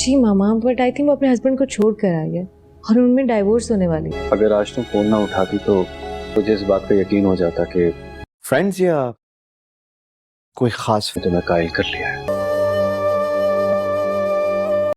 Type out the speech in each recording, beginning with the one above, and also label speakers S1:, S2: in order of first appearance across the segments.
S1: Ji mama, but I think वो अपने husband को छोड़ कर आई है और उनमें डाइवोर्स होने वाली है।
S2: अगर आज तुम फोन ना उठाती तो मुझे इस बात का यकीन हो जाता कि फ्रेंड्स या कोई खास तो मैं कायल कर लिया है।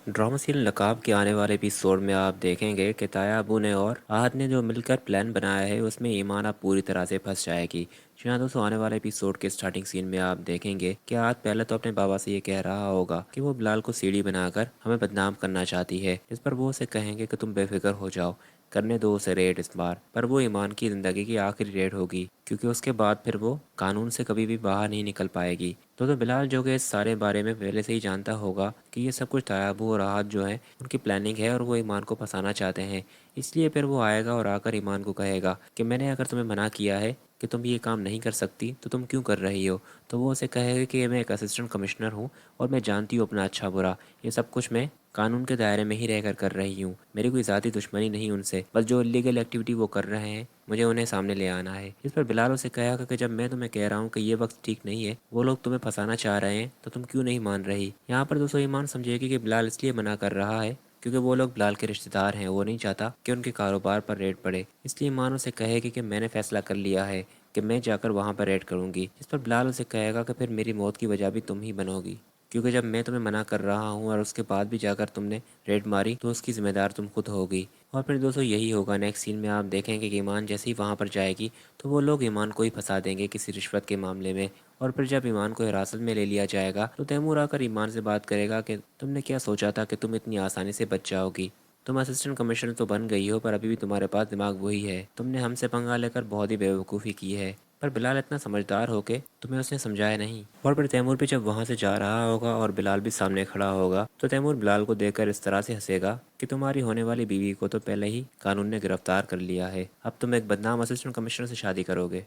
S3: ड्रामा सीरियल नकाब के आने वाले एपिसोड में आप देखेंगे कि ताया अबू ने और आहद ने जो मिलकर प्लान बनाया है उसमें ईमान अब पूरी तरह से फंस जाएगी। जी हाँ दोस्तों, आने वाले एपिसोड के स्टार्टिंग सीन में आप देखेंगे कि आहद पहले तो अपने बाबा से ये कह रहा होगा कि वो बिलाल को सीढ़ी बनाकर हमें बदनाम करना चाहती है, जिस पर वो उसे कहेंगे कि तुम बेफिक्र हो जाओ, करने दो उसे रेड इस बार। पर वो ईमान की ज़िंदगी की आखिरी रेड होगी, क्योंकि उसके बाद फिर वो कानून से कभी भी बाहर नहीं निकल पाएगी। तो बिलाल जो कि इस सारे बारे में पहले से ही जानता होगा कि ये सब कुछ तायाबू और आहत जो है उनकी प्लानिंग है और वो ईमान को फंसाना चाहते हैं, इसलिए फिर वो आएगा और आकर ईमान को कहेगा कि मैंने अगर तुम्हें मना किया है कि तुम ये काम नहीं कर सकती तो तुम क्यों कर रही हो। तो वो उसे कहेगा कि मैं एक असिस्टेंट कमिश्नर हूँ और मैं जानती हूँ अपना अच्छा बुरा, ये सब कुछ मैं कानून के दायरे में ही रहकर कर रही हूँ, मेरी कोई ज़ाती दुश्मनी नहीं उनसे, बस जो इलीगल एक्टिविटी वो कर रहे हैं मुझे उन्हें सामने ले आना है। इस पर बिलाल उसे कहेगा कि जब मैं तुम्हें कह रहा हूँ कि ये वक्त ठीक नहीं है, वो लोग तुम्हें फंसाना चाह रहे हैं, तो तुम क्यों नहीं मान रही। यहाँ पर दोस्तों ईमान समझेगी कि बिलाल इसलिए मना कर रहा है क्योंकि वो लोग बिलाल के रिश्तेदार हैं, वो नहीं चाहता कि उनके कारोबार पर रेड पड़े, इसलिए ईमान उसे कहेगी कि मैंने फैसला कर लिया है कि मैं जाकर वहाँ पर रेड करूँगी। इस पर बिलाल उसे कहेगा कि फिर मेरी मौत की वजह भी तुम ही बनोगी, क्योंकि जब मैं तुम्हें मना कर रहा हूँ और उसके बाद भी जाकर तुमने रेड मारी तो उसकी ज़िम्मेदार तुम खुद होगी। और फिर दोस्तों यही होगा नेक्स्ट सीन में, आप देखेंगे कि ईमान जैसे ही वहाँ पर जाएगी तो वो लोग ईमान को ही फंसा देंगे किसी रिश्वत के मामले में। और फिर जब ईमान को हिरासत में ले लिया जाएगा तो तैमूर आकर ईमान से बात करेगा कि तुमने क्या सोचा था कि तुम इतनी आसानी से बच जाओगी, तुम असिस्टेंट कमिश्नर तो बन गई हो पर अभी भी तुम्हारे पास दिमाग वही है, तुमने हमसे पंगा लेकर बहुत ही बेवकूफ़ी की है। पर बिलाल इतना समझदार हो के तुम्हें उसने समझाया नहीं। और फिर तैमूर भी जब वहाँ से जा रहा होगा और बिलाल भी सामने खड़ा होगा तो तैमूर बिलाल को देखकर इस तरह से हंसेगा कि तुम्हारी होने वाली बीवी को तो पहले ही कानून ने गिरफ्तार कर लिया है, अब तुम एक बदनाम असिस्टेंट कमिश्नर से शादी करोगे।